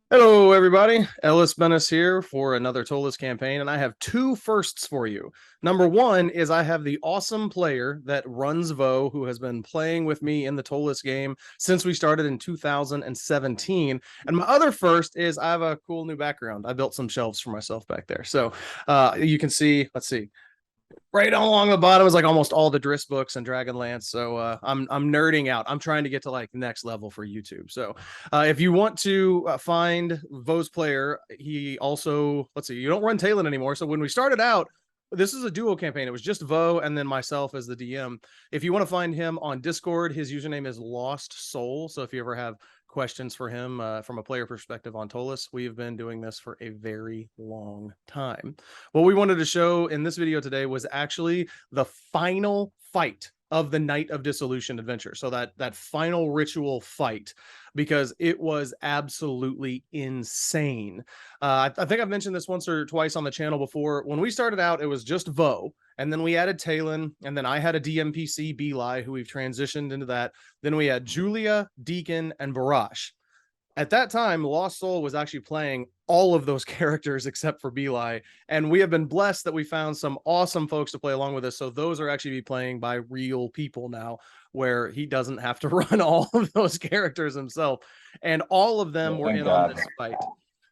Hello, everybody. Ellis Bennis here for another Ptolus campaign, and I have two firsts for you. Number one is I have the awesome player that runs Vo, who has been playing with me in the Ptolus game since we started in 2017. And my other first is I have a cool new background. I built some shelves for myself back there. So you can see, let's see, right along the bottom is like almost all the Driss books and Dragonlance. So I'm nerding out. I'm trying to get to like next level for YouTube. So if you want to find Vo's player, he also, let's see, you don't run Talon anymore. So when we started out, this is a duo campaign. It was just Vo and then myself as the DM. If you want to find him on Discord, his username is Lost Soul. So if you ever have questions for him from a player perspective on Ptolus, we have been doing this for a very long time. What we wanted to show in this video today was actually the final fight of the Night of Dissolution adventure. So that final ritual fight, because it was absolutely insane. I think I've mentioned this once or twice on the channel before. When we started out, it was just Vo, and then we added Talon, and then I had a DMPC, Beli, who we've transitioned into that. Then we had Julia, Deacon, and Barash. At that time, Lost Soul was actually playing all of those characters except for Beli, and we have been blessed that we found some awesome folks to play along with us. So those are actually be playing by real people now, where he doesn't have to run all of those characters himself, and all of them were Thank in on God. this fight.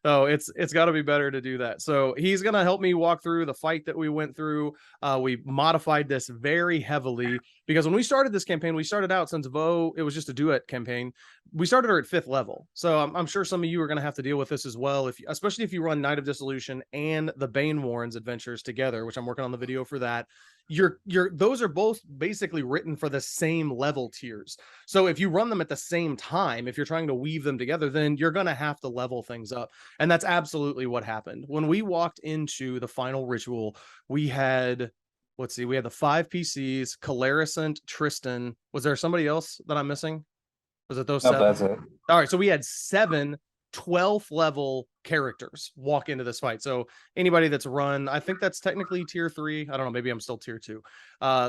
So it's got to be better to do that. So he's gonna help me walk through the fight that we went through. We modified this very heavily because when we started this campaign, we started out, since Vo, it was just a duet campaign. We started her at 5th level. So I'm sure some of you are going to have to deal with this as well, if especially if you run Night of Dissolution and the Bane Warrens adventures together, which I'm working on the video for that. Those are both basically written for the same level tiers. So if you run them at the same time, if you're trying to weave them together, then you're going to have to level things up. And that's absolutely what happened. When we walked into the final ritual, we had, let's see, we had the 5 PCs, Calarisant, Tristan. Was there somebody else that I'm missing? Was it those Nope, 7? that's it. All right, so we had 7 12th level characters walk into this fight. So anybody that's run, I think that's technically tier 3. I don't know, maybe I'm still tier 2.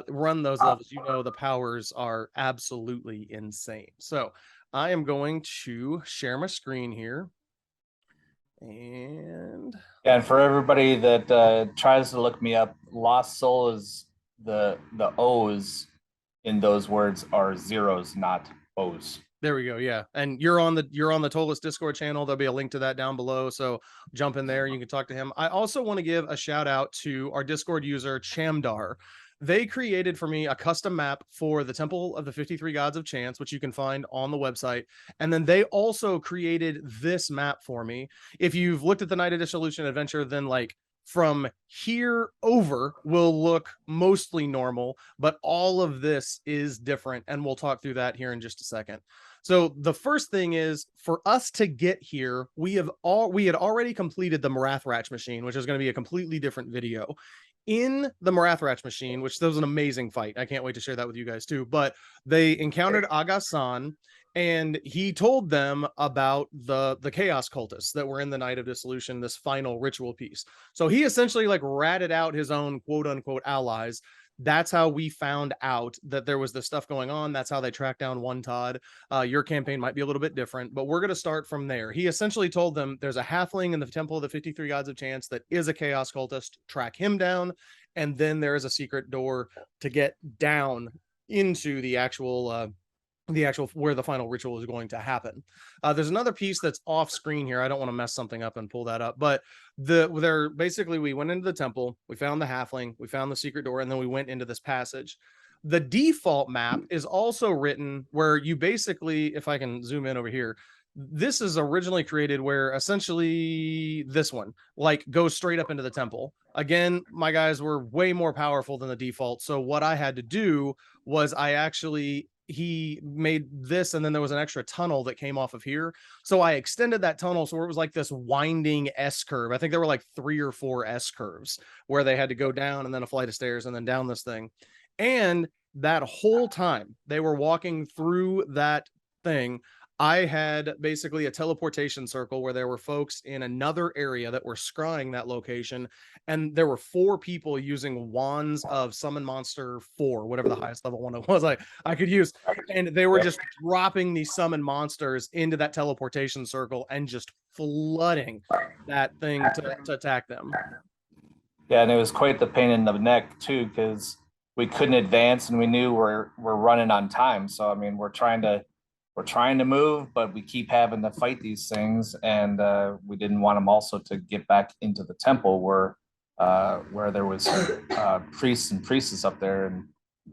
Run those levels, you know, the powers are absolutely insane. So I am going to share my screen here. And And for everybody that tries to look me up, Lost Soul is the O's in those words are zeros, not O's. there we go. Yeah. And you're on the Ptolus Discord channel. There'll be a link to that down below. So jump in there and you can talk to him. I also want to give a shout out to our Discord user chamdar. They created for me a custom map for the Temple of the 53 Gods of Chance, which you can find on the website. And then they also created this map for me. If you've looked at the Night of Dissolution adventure, then like from here over will look mostly normal, but all of this is different. And we'll talk through that here in just a second. So the first thing is, for us to get here, we had already completed the Marathratch machine, which is going to be a completely different video. In the Marathratch machine, which was an amazing fight. I can't wait to share that with you guys too. But they encountered Agasan, and he told them about the chaos cultists that were in the Night of Dissolution, this final ritual piece. So he essentially like ratted out his own quote unquote allies. That's how we found out that there was this stuff going on. That's how they tracked down One Todd. Your campaign might be a little bit different, but we're going to start from there. He essentially told them there's a halfling in the Temple of the 53 Gods of Chance that is a chaos cultist. Track him down, and then there is a secret door to get down into the actual where the final ritual is going to happen. There's another piece that's off screen here. I don't want to mess something up and pull that up, but we went into the temple, we found the halfling, we found the secret door, and then we went into this passage. The default map is also written where you basically, if I can zoom in over here, this is originally created where essentially this one like goes straight up into the temple. Again, my guys were way more powerful than the default. So what I had to do was he made this, and then there was an extra tunnel that came off of here. So I extended that tunnel so it was like this winding S curve. I think there were like 3 or 4 S curves where they had to go down and then a flight of stairs and then down this thing. And that whole time they were walking through that thing, I had basically a teleportation circle where there were folks in another area that were scrying that location, and there were 4 people using wands of Summon Monster 4, whatever the highest level one it was I could use, and they were Yep. just dropping these summon monsters into that teleportation circle and just flooding that thing to attack them. Yeah, and it was quite the pain in the neck too, because we couldn't advance, and we knew we're running on time. So I mean, we're trying to move, but we keep having to fight these things, and we didn't want them also to get back into the temple where there was priests and priestess up there, and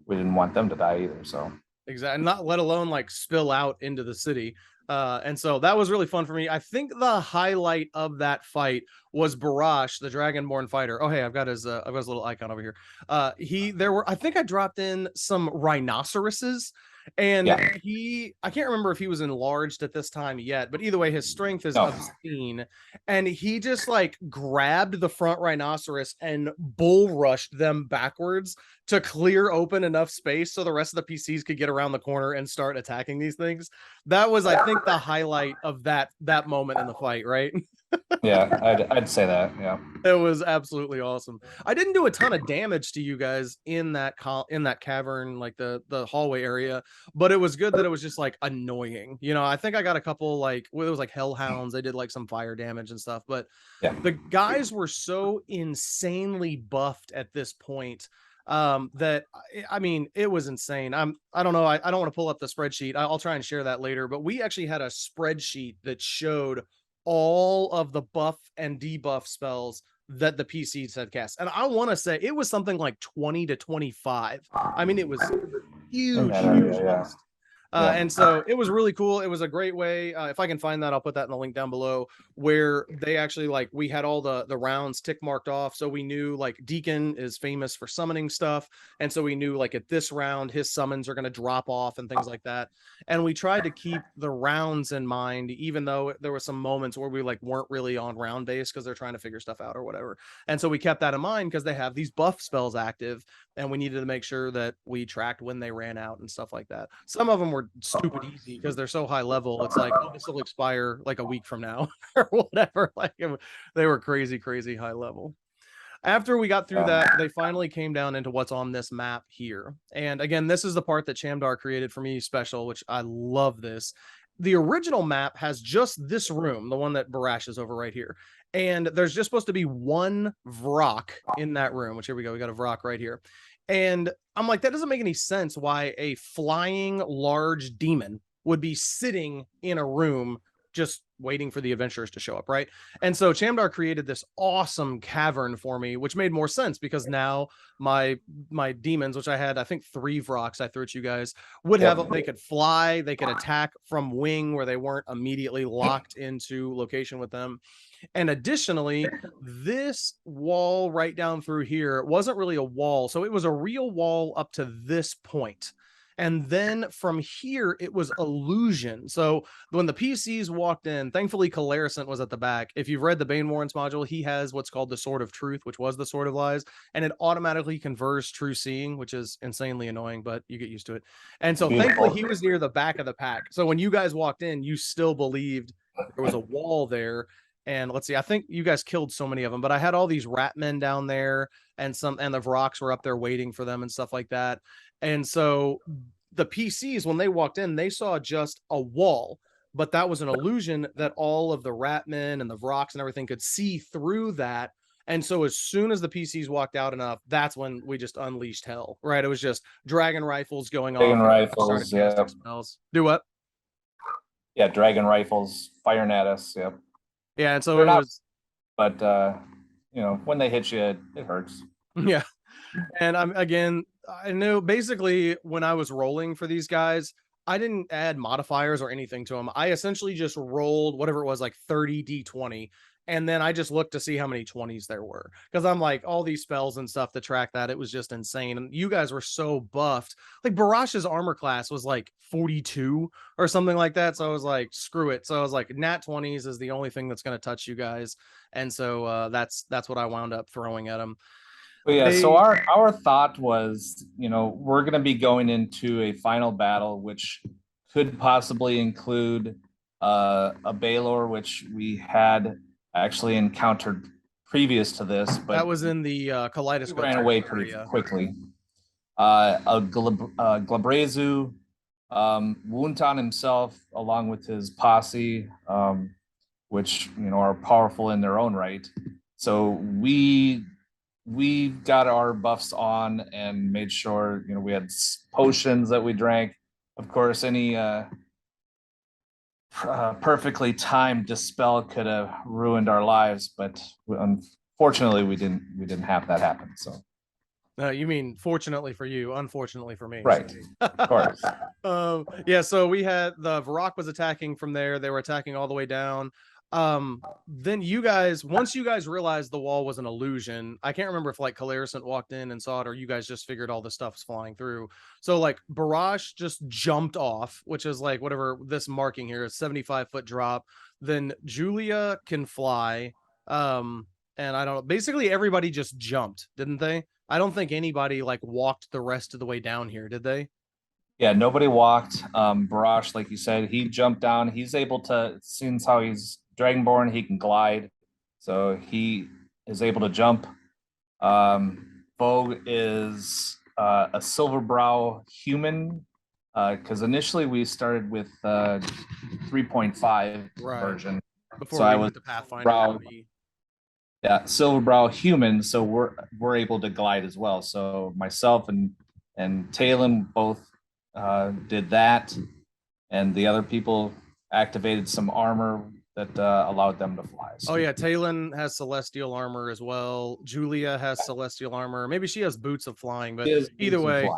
we didn't want them to die either. So Exactly. Not let alone like spill out into the city. And so that was really fun for me. I think the highlight of that fight was Barash, the Dragonborn fighter. Oh, hey, I've got his little icon over here. I think I dropped in some rhinoceroses, and yeah, I can't remember if he was enlarged at this time yet, but either way, his strength is no, obscene. And he just like grabbed the front rhinoceros and bull rushed them backwards to clear open enough space so the rest of the PCs could get around the corner and start attacking these things. That was, I think, the highlight of that moment in the fight, right? yeah, I'd say that. Yeah, It was absolutely awesome. I didn't do a ton of damage to you guys in that cavern, like the hallway area, but it was good that it was just like annoying. I think I got a couple like it was like hellhounds. They did like some fire damage and stuff, but yeah. the guys were so insanely buffed at this point that I mean it was insane. I don't know. I don't want to pull up the spreadsheet. I'll try and share that later, but we actually had a spreadsheet that showed all of the buff and debuff spells that the PCs had cast. And I want to say it was something like 20 to 25. I mean, it was In huge, that huge area, yeah, list. yeah. And so it was really cool. It was a great way. If I can find that, I'll put that in the link down below. Where they actually like we had all the rounds tick marked off, so we knew like Deacon is famous for summoning stuff, and so we knew like at this round his summons are going to drop off and things like that. And we tried to keep the rounds in mind, even though there were some moments where we like weren't really on round base because they're trying to figure stuff out or whatever. And so we kept that in mind because they have these buff spells active, and we needed to make sure that we tracked when they ran out and stuff like that. Some of them were stupid easy because they're so high level. It's like, oh, this will expire like a week from now or whatever. Like they were crazy, crazy high level. After we got through that, they finally came down into what's on this map here. And again, this is the part that Chamdar created for me special, which I love this. The original map has just this room, the one that Barash is over right here. And there's just supposed to be one Vrock in that room, which here we go. We got a Vrock right here. And I'm like, that doesn't make any sense why a flying large demon would be sitting in a room just waiting for the adventurers to show up, right? And so Chamdar created this awesome cavern for me, which made more sense because now my demons, which I had, I think 3 Vrocks I threw at you guys, would have they could fly, they could attack from wing where they weren't immediately locked into location with them. And additionally, this wall right down through here wasn't really a wall. So it was a real wall up to this point. And then from here, it was illusion. So when the PCs walked in, thankfully, Calarisant was at the back. If you've read the Bane Warrens module, he has what's called the Sword of Truth, which was the Sword of Lies, and it automatically converts true seeing, which is insanely annoying, but you get used to it. And so thankfully, he was near the back of the pack. So when you guys walked in, you still believed there was a wall there. And let's see, I think you guys killed so many of them, but I had all these Ratmen down there, and the Vrocks were up there waiting for them and stuff like that. And so the PCs, when they walked in, they saw just a wall, but that was an illusion that all of the Ratmen and the Vrocks and everything could see through that. And so as soon as the PCs walked out enough, that's when we just unleashed hell, right? It was just dragon rifles going Dragon off. rifles, Started casting spells. Do what? yeah, dragon rifles firing at us. Yep, Yeah, and so they're it not, was, but when they hit you, it hurts. yeah. And I'm again, I knew basically when I was rolling for these guys, I didn't add modifiers or anything to them. I essentially just rolled whatever it was, like 30 d20, and then I just looked to see how many 20s there were. Because I'm like, all these spells and stuff to track that, it was just insane. And you guys were so buffed. Like Barash's armor class was like 42 or something like that. So I was like, screw it. So I was like, nat 20s is the only thing that's going to touch you guys. And so that's what I wound up throwing at them. But yeah, so They our thought was, we're going to be going into a final battle, which could possibly include a Baylor, which we had actually encountered previous to this, but That was in the he kaleidoscope ran away pretty area. quickly. Glabrezu, Wuntan himself, along with his posse, which are powerful in their own right. So we got our buffs on and made sure we had potions that we drank. Of course, any perfectly timed dispel could have ruined our lives, but unfortunately, we didn't have that happen. So. You mean fortunately for you, unfortunately for me. Right. Of course. Yeah, so we had the Varrock was attacking from there. They were attacking all the way down. Then once you guys realized the wall was an illusion, I can't remember if like Calaricent walked in and saw it, or you guys just figured all the stuff's flying through. So like Barash just jumped off, which is like whatever this marking here is, 75-foot drop. Then Julia can fly. And I don't know, basically everybody just jumped, didn't they? I don't think anybody like walked the rest of the way down here, did they? Yeah, nobody walked. Barash, like you said, he jumped down. He's able to, since how he's Dragonborn, he can glide. So he is able to jump. Vogue is a Silverbrow human, because initially we started with 3.5 version. Before so we I went was to Pathfinder. Brow, yeah, Silverbrow human, so we're able to glide as well. So myself and Talon both did that, and the other people activated some armor that allowed them to fly. So. Oh yeah, Talon has celestial armor as well. Julia has celestial armor. Maybe she has boots of flying, but either way,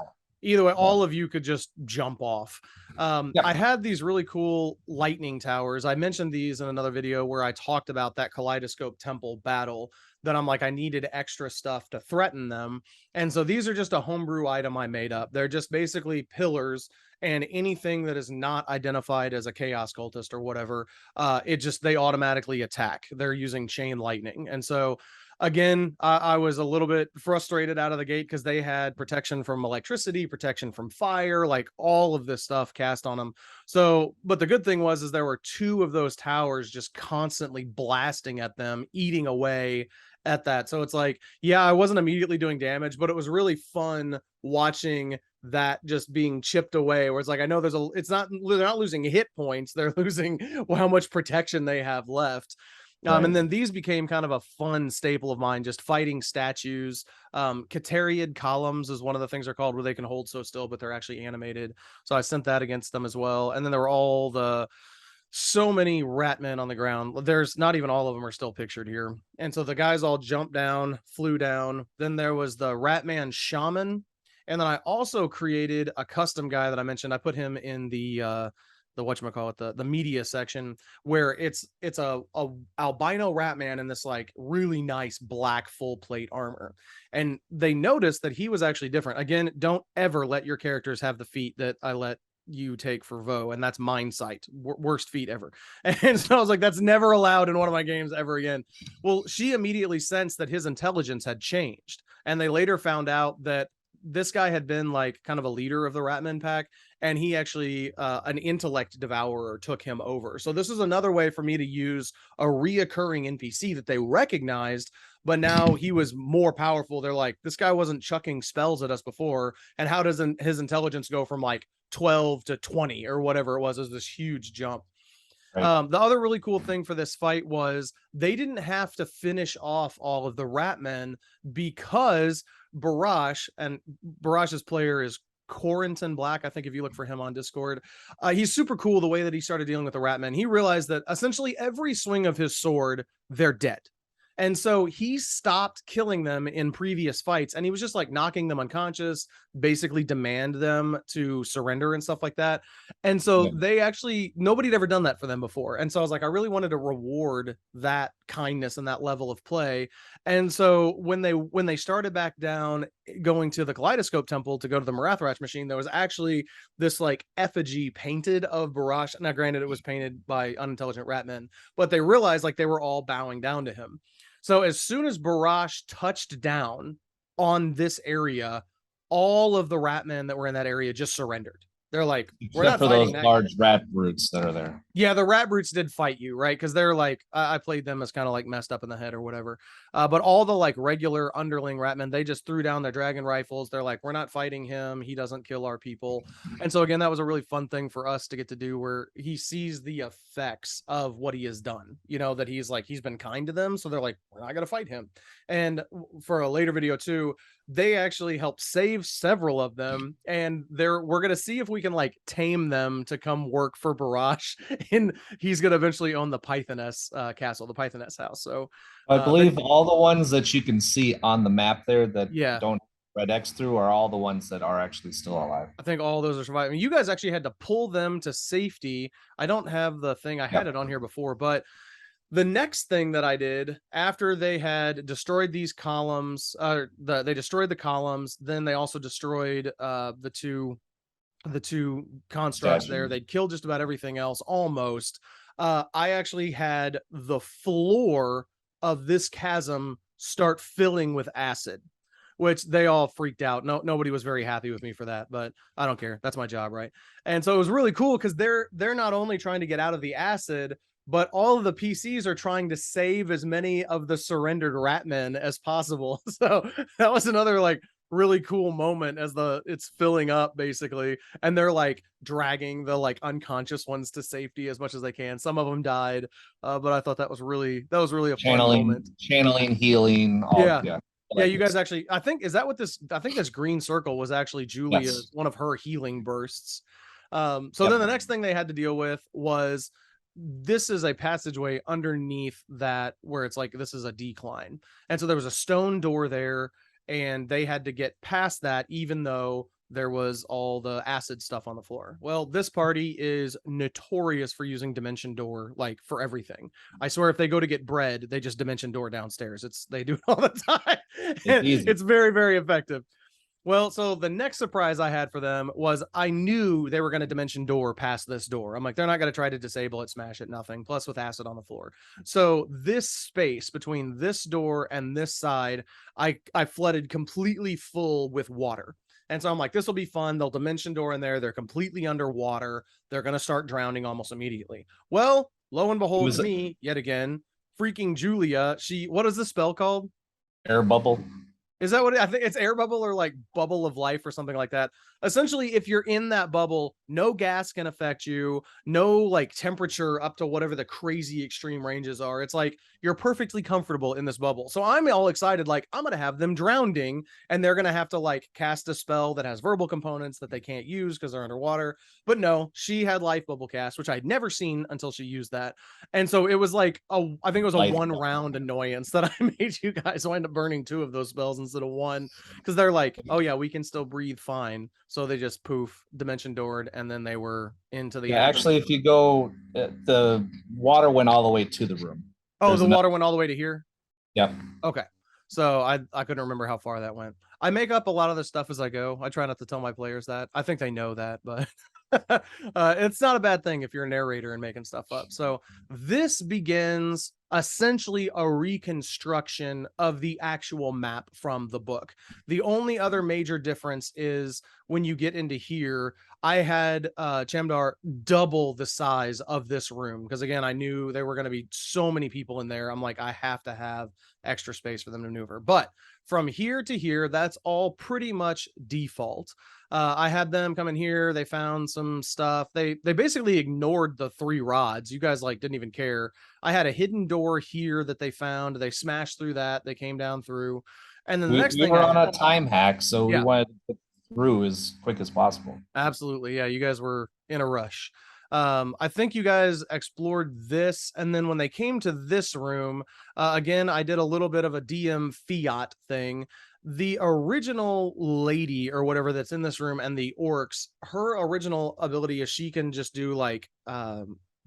all of you could just jump off. I had these really cool lightning towers. I mentioned these in another video where I talked about that kaleidoscope temple battle, that I'm like, I needed extra stuff to threaten them. And so these are just a homebrew item I made up. They're just basically pillars, and anything that is not identified as a chaos cultist or whatever, they automatically attack. They're using chain lightning. And so again, I was a little bit frustrated out of the gate because they had protection from electricity, protection from fire, like all of this stuff cast on them. So, but the good thing was there were two of those towers just constantly blasting at them, eating away at that. So it's like, yeah, I wasn't immediately doing damage, but it was really fun watching that just being chipped away, where it's like, I know they're not losing hit points, they're losing how much protection they have left. And then these became kind of a fun staple of mine, just fighting statues. Cateriad columns is one of the things they're called, where they can hold so still, but they're actually animated. So I sent that against them as well. And then there were so many Ratmen on the ground. There's not even all of them are still pictured here. And so the guys all jumped down, flew down. Then there was the Ratman Shaman. And then I also created a custom guy that I mentioned. I put him in the whatchamacallit, the media section, where it's a albino Ratman in this like really nice black full plate armor. And they noticed that he was actually different. Again, don't ever let your characters have the feat that I let you take for Vo, and that's Mind Sight, worst feat ever. And so I was like, that's never allowed in one of my games ever again. Well, she immediately sensed that his intelligence had changed, and they later found out that this guy had been like kind of a leader of the Ratman pack, and he actually an intellect devourer took him over. So this is another way for me to use a reoccurring NPC that they recognized, but now he was more powerful. They're like, this guy wasn't chucking spells at us before, and how does his intelligence go from like 12 to 20 or whatever it was? It was this huge jump. Right. The other really cool thing for this fight was they didn't have to finish off all of the Ratmen, because Barash's player is Corentin Black. I think if you look for him on Discord, he's super cool. The way that he started dealing with the Ratmen, he realized that essentially every swing of his sword, they're dead. And so he stopped killing them in previous fights, and he was just like knocking them unconscious, basically demand them to surrender and stuff like that. And so they actually, nobody had ever done that for them before. And so I was like, I really wanted to reward that kindness and that level of play. And so when they started back down, going to the Kaleidoscope Temple to go to the Marathrach machine, there was actually this like effigy painted of Barash. Now, granted, it was painted by unintelligent Ratmen, but they realized like they were all bowing down to him. So as soon as Barash touched down on this area, all of the Ratmen that were in that area just surrendered. They're like, we're Except not for those fighting that yet. large rat brutes that are there. Yeah, the rat brutes did fight you, right? Because they're like, I played them as kind of like messed up in the head or whatever. But all the like regular underling ratmen, they just threw down their dragon rifles. They're like, we're not fighting him. He doesn't kill our people. And so again, that was a really fun thing for us to get to do, where he sees the effects of what he has done. You know, that he's like, he's been kind to them, so they're like, we're not gonna fight him. And for a later video too, they actually helped save several of them, and we're gonna see if we can like tame them to come work for Barash. And he's gonna eventually own the Pythoness castle, the Pythoness house. So I believe all the ones that you can see on the map there that yeah, don't red X through are all the ones that are actually still alive. I think all those are surviving. I mean, you guys actually had to pull them to safety. I don't have the thing, I had it on here before, but the next thing that I did after they had destroyed these columns, they destroyed the columns, then they also destroyed the two constructs there. They'd killed just about everything else almost. I actually had the floor of this chasm start filling with acid, which they all freaked out. Nobody was very happy with me for that, but I don't care. That's my job, right? And so it was really cool because they're not only trying to get out of the acid, but all of the PCs are trying to save as many of the surrendered ratmen as possible. So that was another like really cool moment as it's filling up basically, and they're like dragging the like unconscious ones to safety as much as they can. Some of them died, but I thought that was really a fun moment. Channeling, healing, all Yeah. Yeah, you guys actually, I think, is that what this, I think this green circle was actually Julia's, one of her healing bursts. So then the next thing they had to deal with was, this is a passageway underneath that where it's like, this is a decline. And so there was a stone door there, and they had to get past that, even though there was all the acid stuff on the floor. Well, this party is notorious for using dimension door, like for everything. I swear if they go to get bread, they just dimension door downstairs. They do it all the time. It's very, very effective. Well, so the next surprise I had for them was, I knew they were going to dimension door past this door. I'm like, they're not going to try to disable it, smash it, nothing. Plus with acid on the floor. So this space between this door and this side, I flooded completely full with water. And so I'm like, this will be fun. They'll dimension door in there. They're completely underwater. They're going to start drowning almost immediately. Well, lo and behold, me yet again, freaking Julia. What is the spell called? Air bubble. Is that what I think? It's air bubble or like bubble of life or something like that. Essentially, if you're in that bubble, no gas can affect you, no like temperature up to whatever the crazy extreme ranges are. It's like you're perfectly comfortable in this bubble. So I'm all excited, like I'm gonna have them drowning, and they're gonna have to like cast a spell that has verbal components that they can't use because they're underwater. But no, she had life bubble cast, which I'd never seen until she used that. And so it was like I think it was a one round annoyance that I made you guys wind up burning 2 of those spells instead of 1, because they're like, oh yeah, we can still breathe fine. So they just poof, dimension doored, and then they were into the actually, if you go, the water went all the way to the room. Oh, the water went all the way to here? Yep. Okay. So I couldn't remember how far that went. I make up a lot of the stuff as I go. I try not to tell my players that. I think they know that, but it's not a bad thing if you're a narrator and making stuff up. So this begins essentially a reconstruction of the actual map from the book. The only other major difference is when you get into here, I had Chamdar double the size of this room, because again, I knew there were going to be so many people in there. I'm like, I have to have extra space for them to maneuver. But from here to here, that's all pretty much default. I had them come in here. They found some stuff. They basically ignored the 3 rods. You guys like didn't even care. I had a hidden door here that they found. They smashed through that. They came down through. And then the next thing, we were on a time hack, so we wanted to get through as quick as possible. Absolutely. Yeah, you guys were in a rush. I think you guys explored this, and then when they came to this room, again, I did a little bit of a DM fiat thing. The original lady or whatever that's in this room and the orcs, her original ability is she can just do like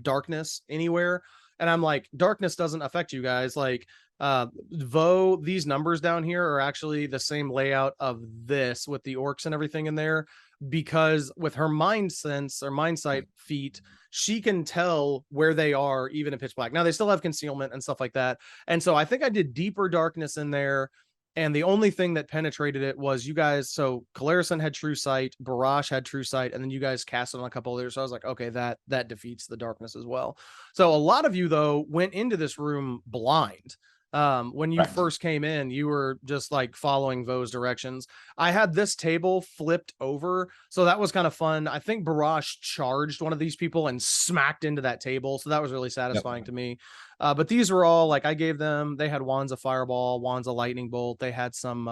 darkness anywhere. And I'm like, darkness doesn't affect you guys. Like, though these numbers down here are actually the same layout of this with the orcs and everything in there, because with her mind sense or mind sight feat, she can tell where they are even in pitch black. Now they still have concealment and stuff like that. And so I think I did deeper darkness in there. And the only thing that penetrated it was you guys. So Calarison had True Sight, Barash had True Sight, and then you guys cast it on a couple others. So I was like, okay, that defeats the darkness as well. So a lot of you though went into this room blind. When you Correct. first came in, you were just like following Vo's directions. I had this table flipped over, so that was kind of fun. I think Barash charged one of these people and smacked into that table, so that was really satisfying to me. But these were all like I gave them. They had wands of fireball, wands of lightning bolt. They had some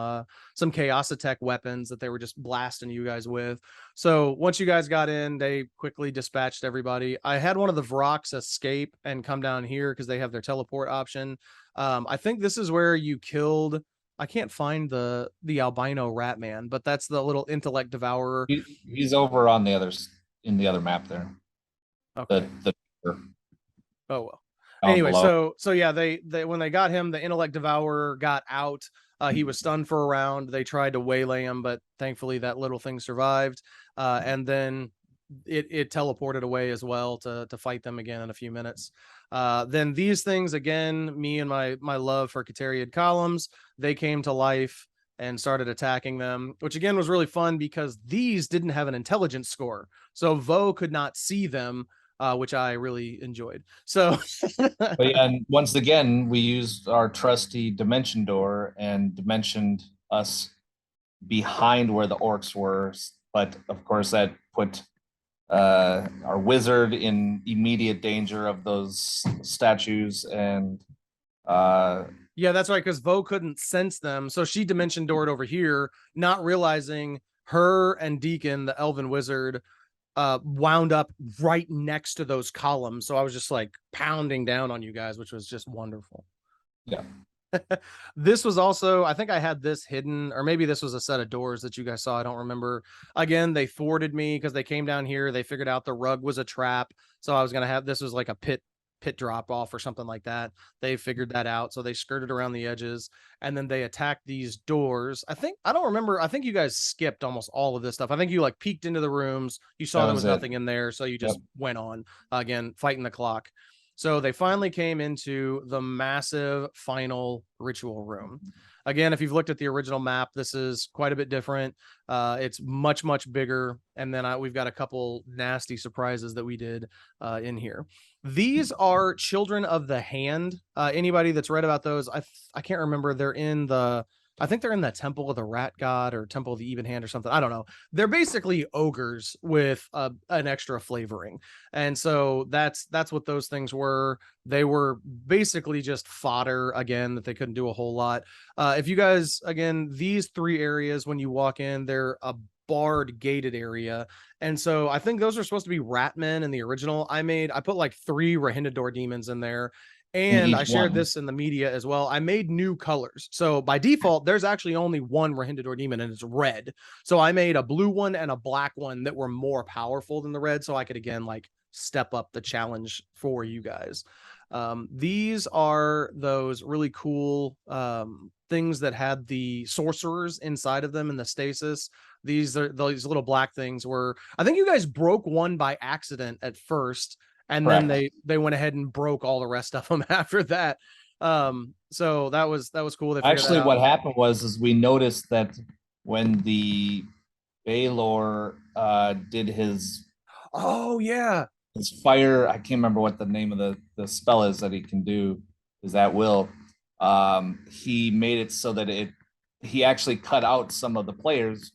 chaositech weapons that they were just blasting you guys with. So once you guys got in, they quickly dispatched everybody. I had one of the Vrox escape and come down here because they have their teleport option. I think this is where you killed. I can't find the albino Ratman, but that's the little intellect devourer. He's over on the others in the other map there. Okay. Oh well. Anyway, so yeah, they when they got him, the intellect devourer got out. He was stunned for a round. They tried to waylay him, but thankfully that little thing survived. And then it teleported away as well to fight them again in a few minutes. Then these things again, me and my love for Cateriad columns, they came to life and started attacking them, which again was really fun because these didn't have an intelligence score, so Vo could not see them. Which I really enjoyed. So, and once again, we used our trusty dimension door and dimensioned us behind where the orcs were. But of course, that put our wizard in immediate danger of those statues. And yeah, that's right, because Vo couldn't sense them. So she dimension doored over here, not realizing her and Deacon, the elven wizard, wound up right next to those columns. So I was just like pounding down on you guys, which was just wonderful. Yeah. This was also, I think I had this hidden, or maybe this was a set of doors that you guys saw. I don't remember. Again, they thwarted me because they came down here. They figured out the rug was a trap. So I was going to have, this was like a pit drop off or something like that. They figured that out. So they skirted around the edges and then they attacked these doors. I don't remember. I think you guys skipped almost all of this stuff. I think you like peeked into the rooms. You saw there was nothing in there. So you just went on again, fighting the clock. So they finally came into the massive final ritual room. Again, if you've looked at the original map, this is quite a bit different. It's much, much bigger. And then we've got a couple nasty surprises that we did in here. These are Children of the Hand. Anybody that's read about those, I can't remember. I think they're in the Temple of the Rat God or Temple of the Even Hand or something. I don't know. They're basically ogres with an extra flavoring. And so that's what those things were. They were basically just fodder again, that they couldn't do a whole lot. If you guys, again, these three areas, when you walk in, they're a barred gated area. And so I think those are supposed to be Ratmen in the original. I put like 3 Rahindador demons in there. And I shared this in the media as well. I made new colors. So by default, there's actually only one Rahindador demon and it's red. So I made a blue one and a black one that were more powerful than the red. So I could, again, like step up the challenge for you guys. These are those really cool things that had the sorcerers inside of them in the stasis. These little black things were, I think you guys broke one by accident at first. And then they went ahead and broke all the rest of them after that. So that was cool. Actually, what happened was we noticed that when the Baylor did his his fire, I can't remember what the name of the spell is that he can do, is at will. He made it so that he actually cut out some of the players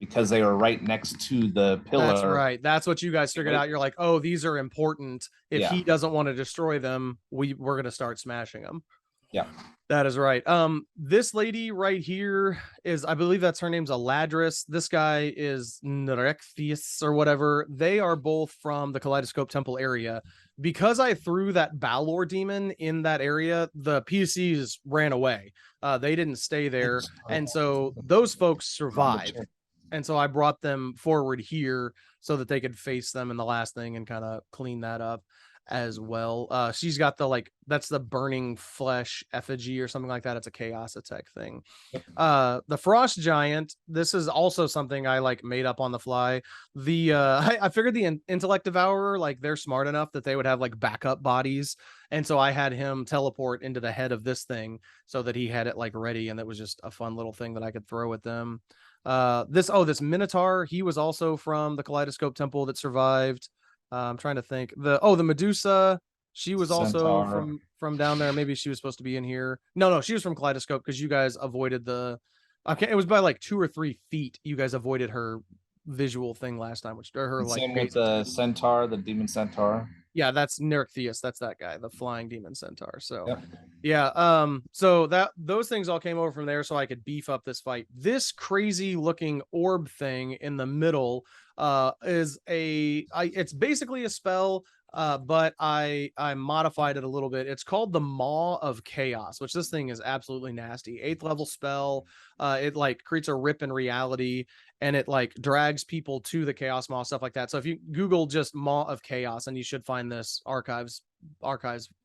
because they were right next to the pillar. That's right. That's what you guys figured out. You're like, oh, these are important. If he doesn't want to destroy them, we're going to start smashing them. Yeah. That is right. This lady right here is, I believe that's her name's Aladris. This guy is Nerekthius or whatever. They are both from the Kaleidoscope Temple area. Because I threw that Balor demon in that area, the PCs ran away. They didn't stay there. And so those folks survived. And so I brought them forward here so that they could face them in the last thing and kind of clean that up. as well. She's got the like that's the burning flesh effigy or something like that. It's a chaos attack thing. The frost giant, this is also something I like made up on the fly. The I figured the intellect devourer, like they're smart enough that they would have like backup bodies, and so I had him teleport into the head of this thing so that he had it like ready, and that was just a fun little thing that I could throw at them. This minotaur, he was also from the kaleidoscope temple that survived. I'm trying to think. The Medusa, she was also Centaur. from down there. Maybe she was supposed to be in here. No, she was from Kaleidoscope because you guys avoided the. Okay, it was by like 2 or 3 feet. You guys avoided her visual thing last time, which or her And like same with base the attack. centaur, the demon centaur. Yeah, that's Nerechthius. That's that guy, the flying demon centaur. So Yep. yeah, so that those things all came over from there so I could beef up this fight. This crazy looking orb thing in the middle is it's basically a spell, but I modified it a little bit. It's called the Maw of Chaos, which this thing is absolutely nasty. 8th level spell. It like creates a rip in reality, and it like drags people to the Chaos Maw, stuff like that. So if you Google just Maw of Chaos, and you should find this archives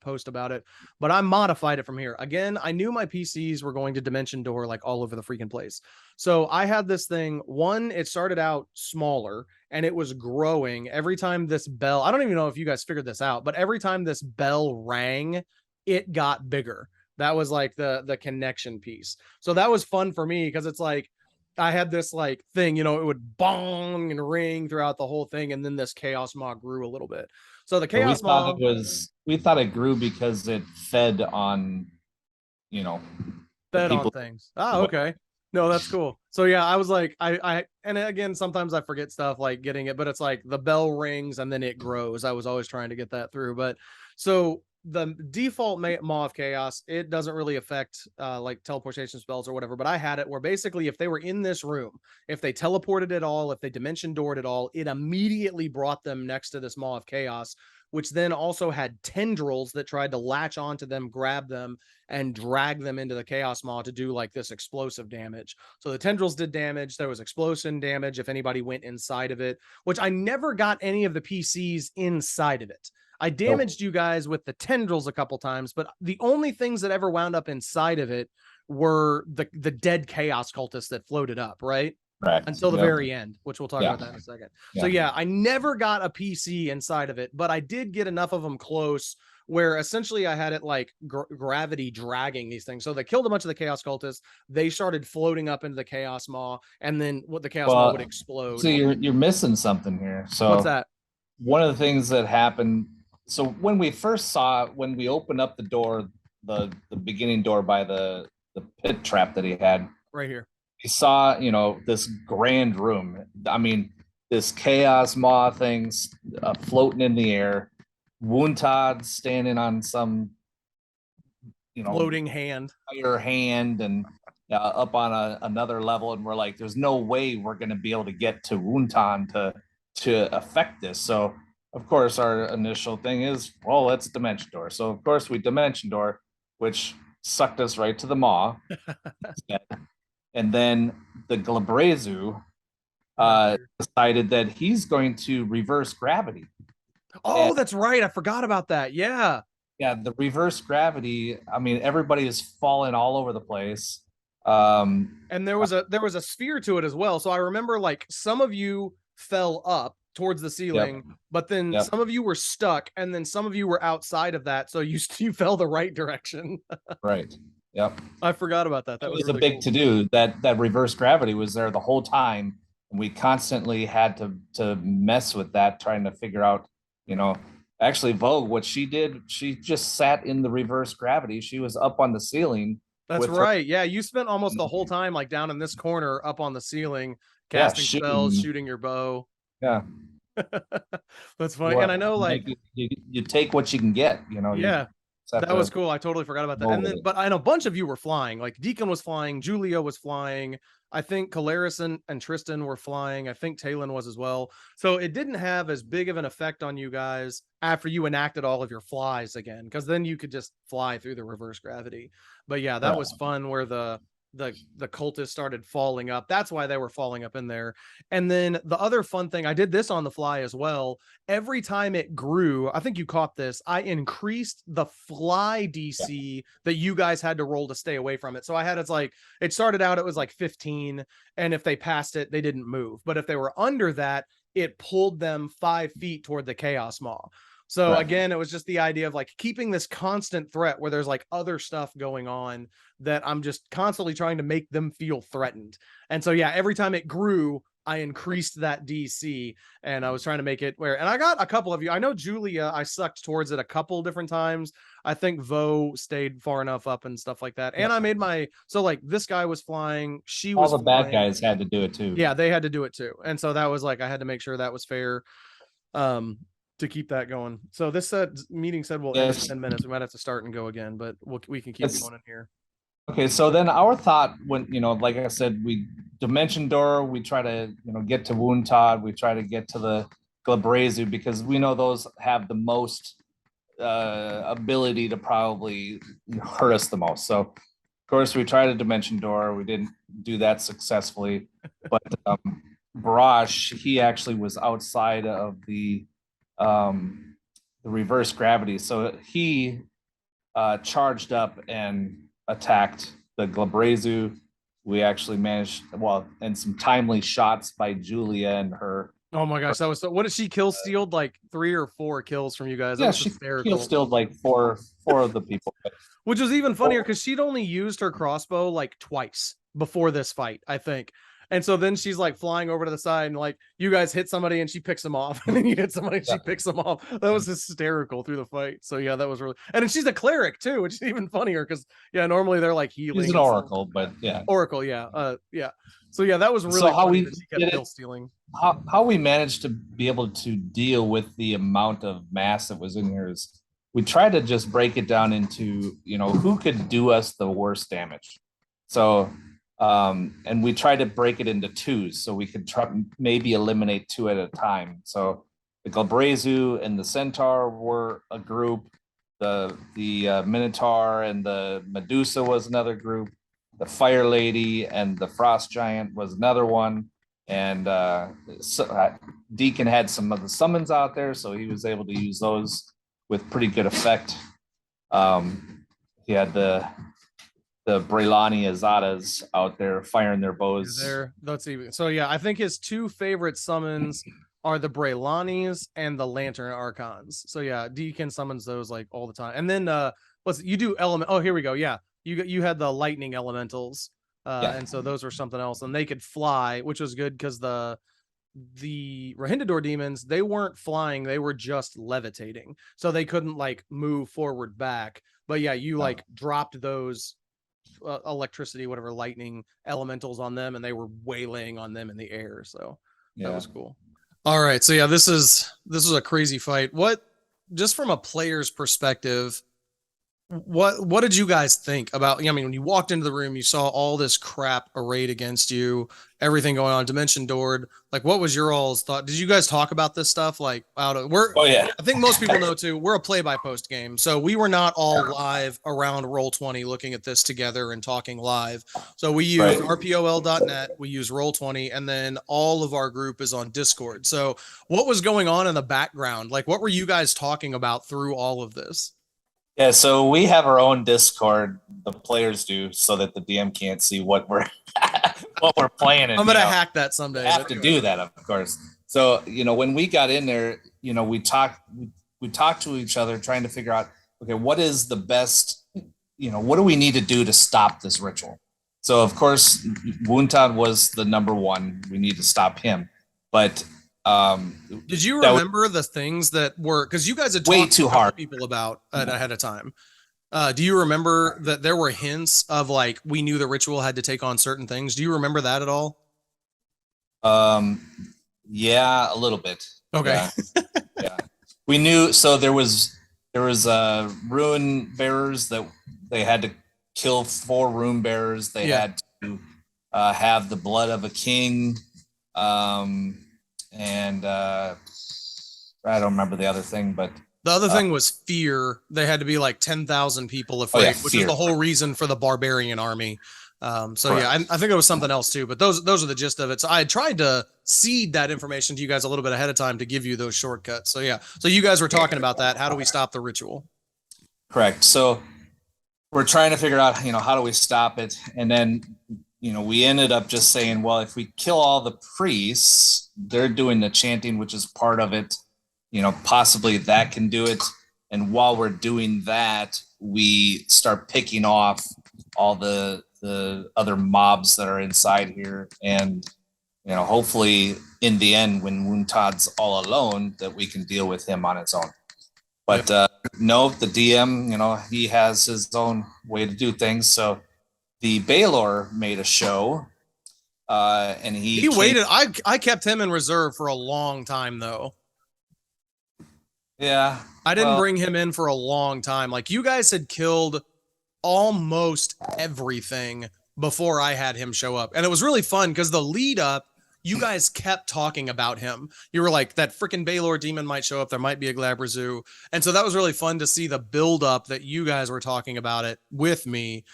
post about it. But I modified it from here. Again, I knew my PCs were going to dimension door like all over the freaking place. So I had this thing. One, it started out smaller and it was growing every time this bell. I don't even know if you guys figured this out, but every time this bell rang, it got bigger. That was like the connection piece. So that was fun for me because it's like I had this like thing, it would bong and ring throughout the whole thing, and then this chaos maw grew a little bit. So the So chaos maw we thought it grew because it fed on, the fed on people. things. Oh, okay. No, that's cool. So yeah, I was like, and again, sometimes I forget stuff like getting it, but it's like the bell rings and then it grows. I was always trying to get that through. But so the default Maw of Chaos, it doesn't really affect like teleportation spells or whatever. But I had it where basically if they were in this room, if they teleported at all, if they dimension doored at all, it immediately brought them next to this Maw of Chaos, which then also had tendrils that tried to latch onto them, grab them, and drag them into the Chaos Maw to do like this explosive damage. So the tendrils did damage. There was explosion damage if anybody went inside of it, which I never got any of the PCs inside of it. I damaged you guys with the tendrils a couple times, but the only things that ever wound up inside of it were the dead chaos cultists that floated up, right? Correct. Until the very end, which we'll talk Yeah. about that in a second. So yeah, I never got a PC inside of it, but I did get enough of them close where essentially I had it like gravity dragging these things. So they killed a bunch of the chaos cultists. They started floating up into the chaos maw, and then what the chaos maw would explode. So you're missing something here. So what's that? One of the things that happened. So when we opened up the door, the beginning door by the pit trap that he had right here, we saw, this grand room. I mean, this chaos maw things floating in the air. Wuntad standing on some, floating hand, higher hand, and up on another level. And we're like, there's no way we're going to be able to get to Wuntad to affect this. So, of course, our initial thing is, well, let's dimension door. So, of course, we dimension door, which sucked us right to the maw. And then the Glabrezu decided that he's going to reverse gravity. Oh, that's right. I forgot about that. Yeah. Yeah, the reverse gravity. I mean, everybody is falling all over the place. And there was a sphere to it as well. So I remember like some of you fell up towards the ceiling, but then some of you were stuck, and then some of you were outside of that. So you fell the right direction. Right. Yep. I forgot about that. That was really a big to do. That reverse gravity was there the whole time, and we constantly had to mess with that, trying to figure out, actually Vogue, what she did, she just sat in the reverse gravity. She was up on the ceiling. That's right. Yeah, you spent almost the whole time like down in this corner, up on the ceiling, casting spells, shooting your bow. Yeah. That's funny. And I know like you take what you can get, Yeah. That was cool. I totally forgot about that. And then, but I know a bunch of you were flying. Like Deacon was flying, Julia was flying. I think Calaris and Tristan were flying. I think Talon was as well. So it didn't have as big of an effect on you guys after you enacted all of your flies again, because then you could just fly through the reverse gravity. But yeah, that was fun. Where the cultists started falling up. That's why they were falling up in there. And then the other fun thing, I did this on the fly as well. Every time it grew, I think you caught this, I increased the fly DC that you guys had to roll to stay away from it. So I had, it started out, it was like 15, and if they passed it, they didn't move. But if they were under that, it pulled them 5 feet toward the Chaos Maw. So again, it was just the idea of like keeping this constant threat where there's like other stuff going on that I'm just constantly trying to make them feel threatened. And so, yeah, every time it grew, I increased that DC, and I was trying to make it where, and I got a couple of you. I know Julia, I sucked towards it a couple different times. I think Vo stayed far enough up and stuff like that. And I made so like this guy was flying. She was all the flying. bad guys had to do it too. Yeah, they had to do it too. And so that was like, I had to make sure that was fair. To keep that going. So this meeting said we'll end in 10 minutes. We might have to start and go again, but we can keep going in here. Okay, so then our thought when, like I said, we dimension door, we try to, get to Wuntad, we try to get to the Glabrezu, because we know those have the most ability to probably hurt us the most. So of course we tried a dimension door. We didn't do that successfully, but Barash, he actually was outside of the reverse gravity. So he charged up and attacked the Glabrezu. We actually managed, and some timely shots by Julia and her. Oh my gosh, that was so. What did she kill? Stealed like 3 or 4 kills from you guys. That was she hysterical. Stealed like four of the people. Which was even funnier because she'd only used her crossbow like twice before this fight, I think. And so then she's like flying over to the side and like you guys hit somebody and she picks them off. And then you hit somebody and she picks them off. That was hysterical through the fight. So yeah, that was really, and then she's a cleric too, which is even funnier because normally they're like healing. She's an oracle, but yeah. Oracle, yeah. Yeah. So yeah, that was really so how funny we that she kept kill stealing. How we managed to be able to deal with the amount of mass that was in here is we tried to just break it down into, who could do us the worst damage. So and we tried to break it into 2s so we could maybe eliminate 2 at a time. So the Glabrezu and the Centaur were a group. The Minotaur and the Medusa was another group. The Fire Lady and the Frost Giant was another one. And Deacon had some of the summons out there, so he was able to use those with pretty good effect. He had the Braylani Azadas out there firing their bows. That's even so. Yeah, I think his 2 favorite summons are the Braylanis and the Lantern Archons. So yeah, Deacon summons those like all the time. And then you do element. Oh, here we go. Yeah, you had the lightning elementals, and so those were something else, and they could fly, which was good because the Rahindador demons, they weren't flying, they were just levitating, so they couldn't like move forward back. But yeah, you like dropped those electricity, whatever, lightning elementals on them, and they were waylaying on them in the air. So that was cool. All right, so yeah, this is a crazy fight. What, just from a player's perspective, what did you guys think about? I mean, when you walked into the room, you saw all this crap arrayed against you, everything going on, Dimension Doored. Like, what was your all's thought? Did you guys talk about this stuff? Like, I think most people know too. We're a play-by-post game, so we were not all live around Roll20 looking at this together and talking live. So we use rpol.net, we use Roll20, and then all of our group is on Discord. So what was going on in the background? Like, what were you guys talking about through all of this? Yeah, so we have our own Discord, the players do, so that the DM can't see what we're playing. I'm gonna hack that someday. I have to do that, of course. So, when we got in there, we talked to each other, trying to figure out, okay, what is the best, what do we need to do to stop this ritual? So, of course, Wuntad was the number one. We need to stop him. But did you remember the things that were, because you guys had way talked too to hard people about it ahead of time? Do you remember that there were hints of like we knew the ritual had to take on certain things? Do you remember that at all? Yeah, a little bit. Okay. Yeah. We knew, so there was rune bearers that they had to kill 4 rune bearers. They had to have the blood of a king. And I don't remember the other thing, but the other thing was fear. They had to be like 10,000 people afraid, which is the whole reason for the barbarian army. So yeah, I think it was something else too, but those are the gist of it. So I tried to seed that information to you guys a little bit ahead of time to give you those shortcuts. So yeah, so you guys were talking about that. How do we stop the ritual? Correct. So we're trying to figure out, how do we stop it? And then, we ended up just saying, well, if we kill all the priests, they're doing the chanting, which is part of it. Possibly that can do it. And while we're doing that, we start picking off all the other mobs that are inside here. And, hopefully in the end, when Wuntad's all alone, that we can deal with him on its own. But no, the DM, he has his own way to do things. So the Baylor made a show, and he waited. I kept him in reserve for a long time, though. Yeah, I didn't bring him in for a long time. Like, you guys had killed almost everything before I had him show up, and it was really fun because the lead up, you guys kept talking about him. You were like, that freaking Baylor demon might show up. There might be a Glabrezu. And so that was really fun to see the build up that you guys were talking about it with me.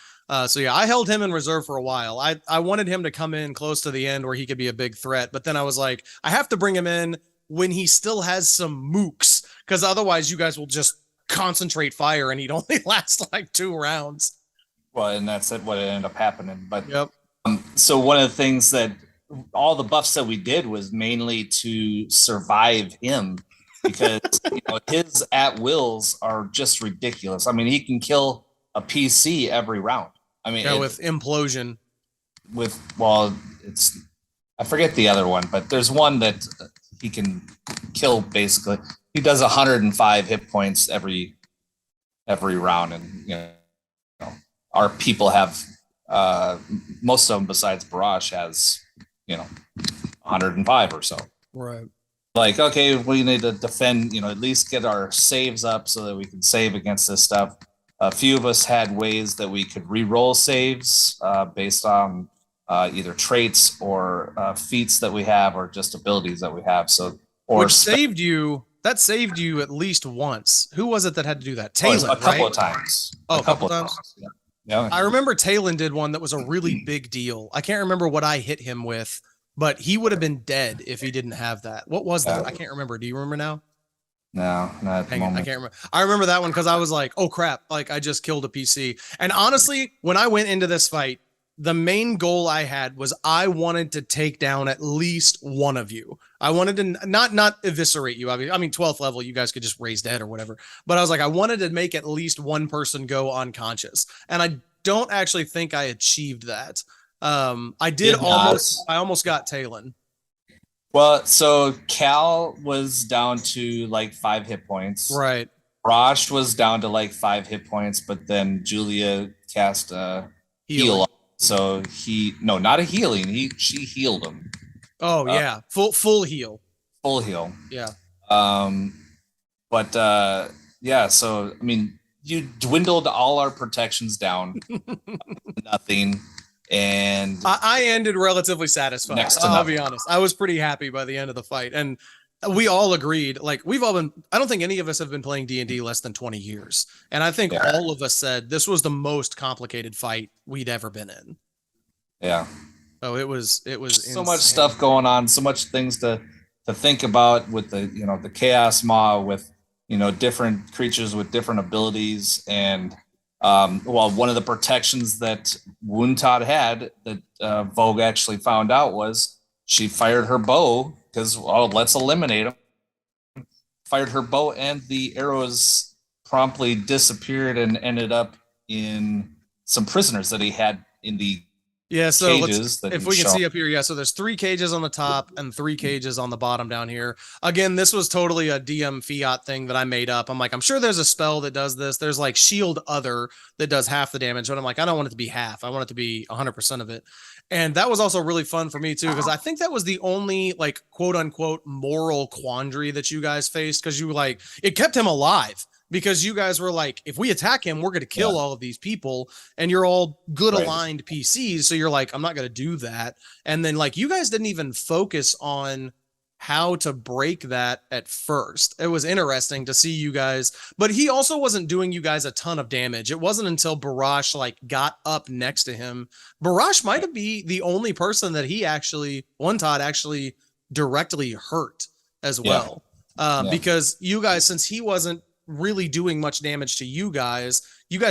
So yeah, I held him in reserve for a while. I wanted him to come in close to the end where he could be a big threat. But then I was like, I have to bring him in when he still has some mooks, because otherwise you guys will just concentrate fire and he'd only last like 2 rounds. Well, and that's what ended up happening. But yep. So one of the things that all the buffs that we did was mainly to survive him, because his at wills are just ridiculous. I mean, he can kill a PC every round. I mean, with implosion. I forget the other one, but there's one that he can kill. Basically, he does 105 hit points every round, and our people have most of them besides Barash has 105 or so. Right. Like, okay, we need to defend, at least get our saves up so that we can save against this stuff. A few of us had ways that we could re-roll saves based on either traits or feats that we have, or just abilities that we have. So, which saved you. That saved you at least once. Who was it that had to do that? Talon, a couple of times. Oh, a couple of times. Yeah. Yeah. I remember Talon did one that was a really big deal. I can't remember what I hit him with, but he would have been dead if he didn't have that. What was that? I can't remember. Do you remember now? No, not at the moment. I can't remember. I remember that one because I was like, oh crap, like I just killed a PC. And honestly, when I went into this fight, the main goal I had was I wanted to take down at least one of you. I wanted to not eviscerate you. I mean, 12th level, you guys could just raise dead or whatever. But I was like, I wanted to make at least one person go unconscious. And I don't actually think I achieved that. I almost got Talon. Well, so Cal was down to like 5 hit points. Right. Rosh was down to like 5 hit points, but then Julia cast a heal. So not a healing. She healed him. Oh yeah, full heal. Full heal. Yeah. But yeah. So I mean, you dwindled all our protections down, nothing, and I ended relatively satisfied. I'll be honest. I was pretty happy by the end of the fight, and we all agreed. Like we've all been. I don't think any of us have been playing D&D less than 20 years, and I think all of us said this was the most complicated fight we'd ever been in. Yeah. Oh, it was so insane. Much stuff going on, so much things to think about with the Chaos Maw, with different creatures with different abilities, and one of the protections that Wuntad had that Vogue actually found out was she fired her bow because let's eliminate him. Fired her bow and the arrows promptly disappeared and ended up in some prisoners that he had in the so if we can see up here, so there's 3 cages on the top and 3 cages on the bottom down here. Again, this was totally a DM fiat thing that I made up. I'm like, I'm sure there's a spell that does this. There's like shield other that does half the damage, but I'm like, I don't want it to be half. I want it to be 100% of it. And that was also really fun for me too, because I think that was the only like quote unquote moral quandary that you guys faced, because you like it kept him alive. Because you guys were like, if we attack him, we're going to kill all of these people, and you're all good aligned PCs. So you're like, I'm not going to do that. And then like, you guys didn't even focus on how to break that at first. It was interesting to see you guys, but he also wasn't doing you guys a ton of damage. It wasn't until Barash like got up next to him. Barash might have been the only person that he actually, one Todd actually directly hurt as well. Because you guys, since he wasn't really doing much damage to you guys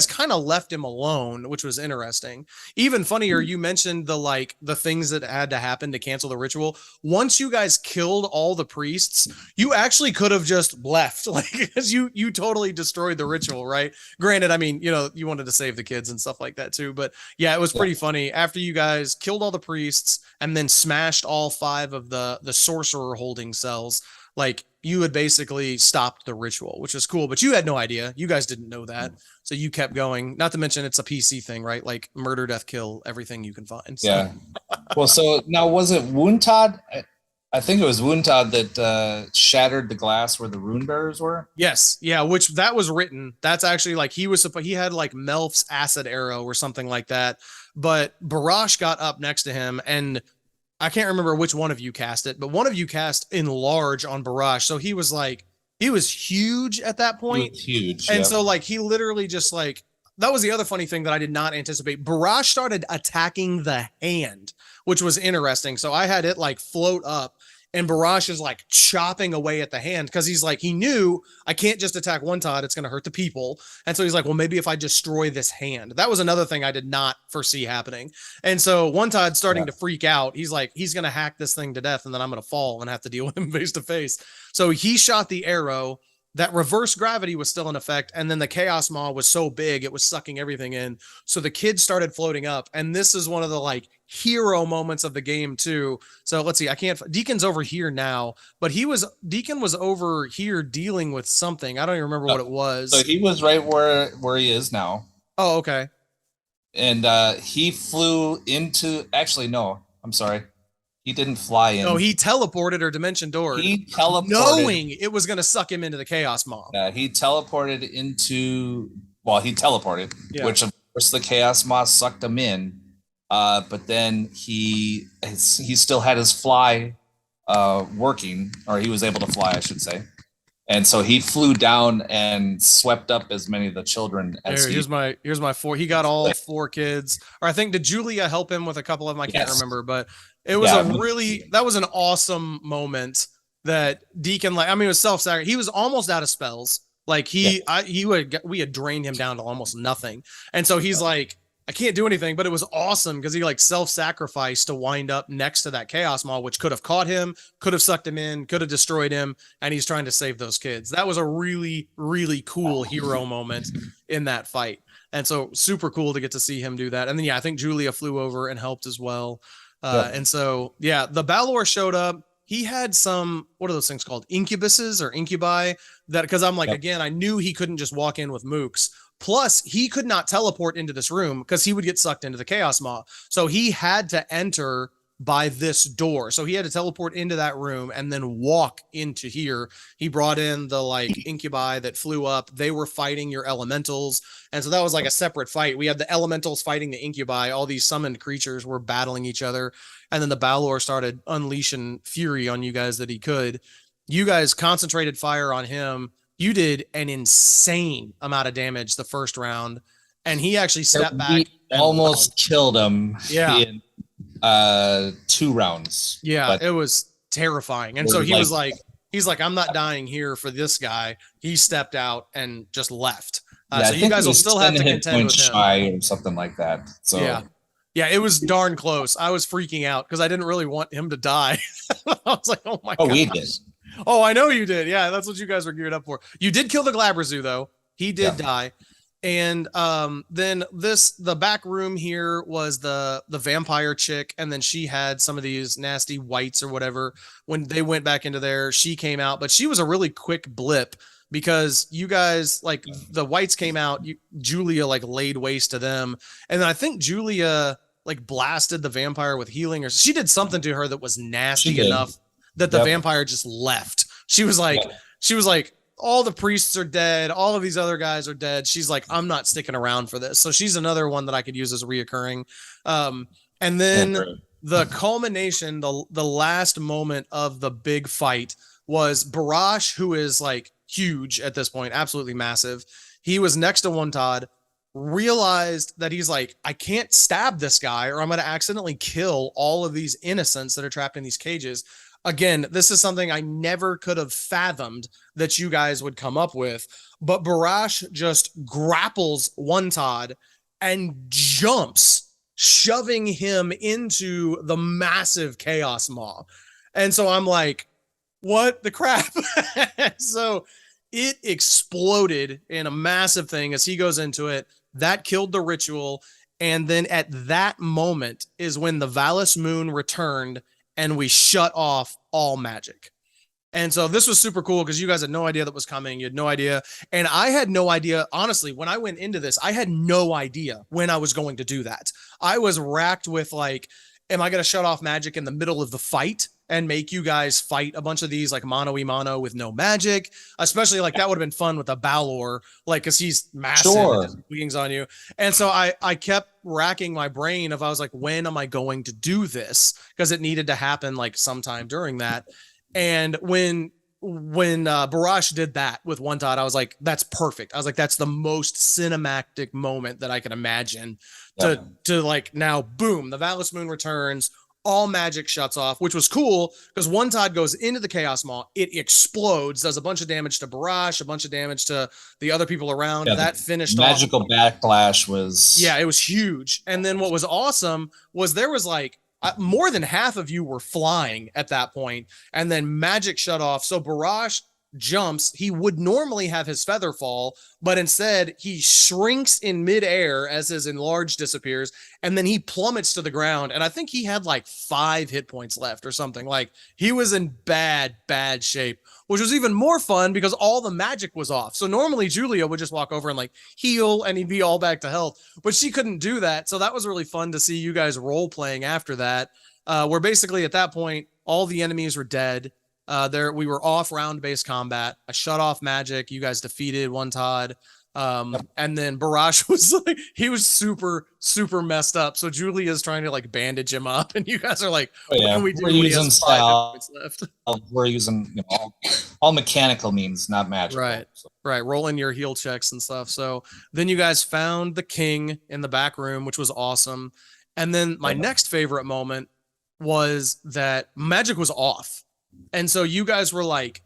kind of left him alone, which was interesting. Even funnier, you mentioned the things that had to happen to cancel the ritual. Once you guys killed all the priests, you actually could have just left, like, because you totally destroyed the ritual, right? Granted, I mean, you wanted to save the kids and stuff like that too, but yeah, it was pretty funny. After you guys killed all the priests and then smashed all 5 of the sorcerer holding cells, like, you had basically stopped the ritual, which was cool, but you had no idea. You guys didn't know that. So you kept going. Not to mention it's a PC thing, right? Like murder, death, kill, everything you can find. So. Yeah. Well, so now was it Wuntad? I think it was Wuntad that shattered the glass where the rune bearers were. Yes. Yeah. Which that was written. That's actually like he had like Melf's acid arrow or something like that. But Barash got up next to him and I can't remember which one of you cast it, but one of you cast enlarge on Barash. So he was huge at that point. Huge. And so like, he literally just like, that was the other funny thing that I did not anticipate. Barash started attacking the hand, which was interesting. So I had it like float up and Barash is like chopping away at the hand because he's like, he knew I can't just attack one Todd. It's going to hurt the people. And so he's like, well, maybe if I destroy this hand. That was another thing I did not foresee happening. And so one Todd starting to freak out. He's like, he's going to hack this thing to death and then I'm going to fall and have to deal with him face to face. So he shot the arrow. That reverse gravity was still in effect. And then the Chaos Maw was so big, it was sucking everything in. So the kids started floating up. And this is one of the like hero moments of the game too. So let's see, Deacon's over here now, but Deacon was over here dealing with something. I don't even remember what it was. So he was right where he is now. Oh, okay. And he flew into, actually, no, I'm sorry. He didn't fly in. No, he teleported or dimension doored. He teleported. Knowing it was going to suck him into the Chaos Maw. Yeah, he teleported which of course the Chaos Maw sucked him in. But then he still had his fly working, or he was able to fly, I should say. And so he flew down and swept up as many of the children as here's my 4. He got all 4 kids. Or I think, did Julia help him with a couple of them? I can't remember, but it was that was an awesome moment that Deacon, like, I mean, it was self-sacrifice. He was almost out of spells. Like we had drained him down to almost nothing. And so he's like, I can't do anything, but it was awesome because he like self-sacrificed to wind up next to that Chaos Maw, which could have caught him, could have sucked him in, could have destroyed him, and he's trying to save those kids. That was a really, really cool hero moment in that fight. And so super cool to get to see him do that. And then, I think Julia flew over and helped as well. And so, the Balor showed up. He had some, what are those things called? Incubuses or incubi that, because I'm like, again, I knew he couldn't just walk in with mooks. Plus, he could not teleport into this room because he would get sucked into the Chaos Maw. So he had to enter by this door. So he had to teleport into that room and then walk into here. He brought in the like incubi that flew up. They were fighting your elementals. And so that was like a separate fight. We had the elementals fighting the incubi. All these summoned creatures were battling each other. And then the Balor started unleashing fury on you guys that he could. You guys concentrated fire on him. You did an insane amount of damage the first round, and he actually stepped back. Almost killed him. Yeah. In 2 rounds. Yeah, it was terrifying. And so he was like, he's like, I'm not dying here for this guy. He stepped out and just left. So you guys will still have to contend with him. Shy or something like that. So yeah, it was darn close. I was freaking out because I didn't really want him to die. I was like, oh my God. We did. Oh, I know you did. Yeah, that's what you guys were geared up for. You did kill the Glabrezu, though. He did die. And then the back room here was the vampire chick, and then she had some of these nasty whites or whatever. When they went back into there, she came out, but she was a really quick blip because you guys, like, the whites came out, Julia like laid waste to them. And then I think Julia like blasted the vampire with healing, or she did something to her that was nasty enough that the vampire just left. She was like, all the priests are dead. All of these other guys are dead. She's like, I'm not sticking around for this. So she's another one that I could use as reoccurring. And then the culmination, the last moment of the big fight was Barash, who is like huge at this point, absolutely massive. He was next to One Todd, realized that he's like, I can't stab this guy or I'm going to accidentally kill all of these innocents that are trapped in these cages. Again, this is something I never could have fathomed that you guys would come up with, but Barash just grapples One Todd and jumps, shoving him into the massive chaos maw. And so I'm like, what the crap? So it exploded in a massive thing as he goes into it. That killed the ritual. And then at that moment is when the Valis moon returned and we shut off all magic. And so this was super cool because you guys had no idea that was coming. You had no idea. And I had no idea, honestly, when I went into this, I had no idea when I was going to do that. I was racked with like, am I going to shut off magic in the middle of the fight and make you guys fight a bunch of these like mono-y-mono with no magic? Especially like that would have been fun with a Balor, like, because he's massive and wings on you. And so I kept racking my brain of, I was like, when am I going to do this? Because it needed to happen like sometime during that. And when Barash did that with One Todd, I was like, that's perfect. I was like, that's the most cinematic moment that I can imagine to like, now, boom, the Valis moon returns, all magic shuts off, which was cool because One Todd goes into the Chaos Maw, it explodes, does a bunch of damage to Barash, a bunch of damage to the other people around. Yeah, that finished magical off. Backlash was, yeah, it was huge. And then what was awesome was there was like, more than half of you were flying at that point, and then magic shut off. So Barash jumps. He would normally have his feather fall, but instead he shrinks in midair as his enlarge disappears, and then he plummets to the ground. And I think he had like 5 hit points left or something. Like he was in bad shape, which was even more fun because all the magic was off. So normally Julia would just walk over and like heal and he'd be all back to health, but she couldn't do that. So that was really fun to see you guys role playing after that. Where basically at that point, all the enemies were dead. We were off round based combat. I shut off magic. You guys defeated One Todd. And then Barash was like, he was super messed up. So Julia's trying to like bandage him up, and you guys are like, what can we do? We're using style. We're using all mechanical means, not magic. Right. So. Right. Rolling your heal checks and stuff. So then you guys found the king in the back room, which was awesome. And then my next favorite moment was that magic was off. And so you guys were like,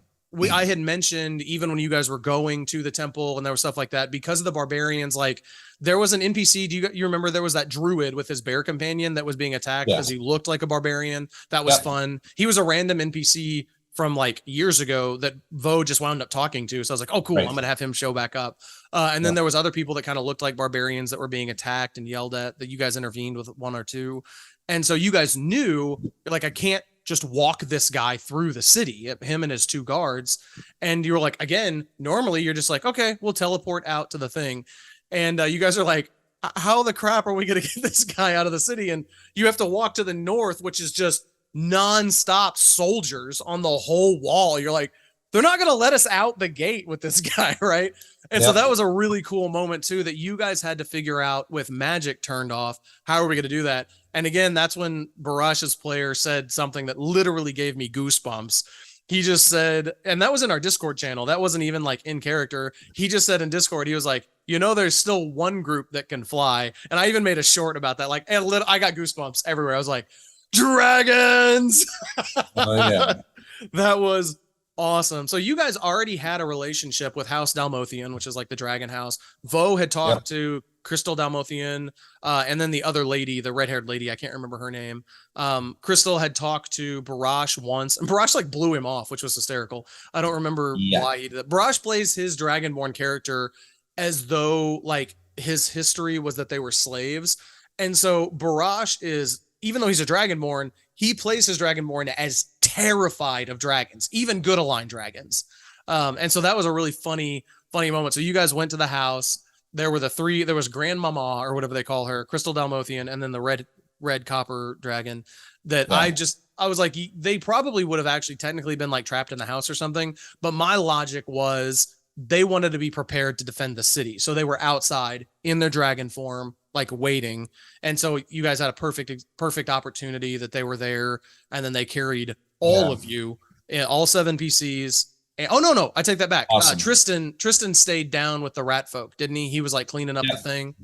I had mentioned even when you guys were going to the temple and there was stuff like that, because of the barbarians, like there was an NPC. Do you remember there was that druid with his bear companion that was being attacked because he looked like a barbarian? That was fun. He was a random NPC from like years ago that Vo just wound up talking to. So I was like, oh, cool. I'm going to have him show back up. And then there was other people that kind of looked like barbarians that were being attacked and yelled at that you guys intervened with 1 or 2. And so you guys knew, like, I can't just walk this guy through the city, him and his 2 guards. And you were like, again, normally you're just like, okay, we'll teleport out to the thing. And you guys are like, how the crap are we going to get this guy out of the city? And you have to walk to the north, which is just nonstop soldiers on the whole wall. You're like, they're not going to let us out the gate with this guy, right? And so that was a really cool moment too, that you guys had to figure out with magic turned off. How are we going to do that? And again, that's when Barash's player said something that literally gave me goosebumps. He just said, and that was in our Discord channel. That wasn't even like in character. He just said in Discord, he was like, there's still one group that can fly. And I even made a short about that. Like, I got goosebumps everywhere. I was like, dragons. Oh, yeah. That was awesome. So you guys already had a relationship with House Dalmothian, which is like the dragon house. Vo had talked to Crystal Dalmothian, and then the other lady, the red-haired lady, I can't remember her name. Crystal had talked to Barash once, and Barash like blew him off, which was hysterical. I don't remember why he did that. Barash plays his Dragonborn character as though like his history was that they were slaves. And so Barash is, even though he's a Dragonborn, he plays his Dragonborn as terrified of dragons, even good aligned dragons. And so that was a really funny moment. So you guys went to the house. There were the 3, there was Grandmama or whatever they call her, Crystal Dalmothian, and then the red copper dragon that I was like, they probably would have actually technically been like trapped in the house or something. But my logic was they wanted to be prepared to defend the city. So they were outside in their dragon form, like waiting. And so you guys had a perfect opportunity that they were there, and then they carried all of you, all 7 PCs. And, oh no, I take that back. Awesome. Tristan stayed down with the rat folk, didn't he? He was like cleaning up the thing.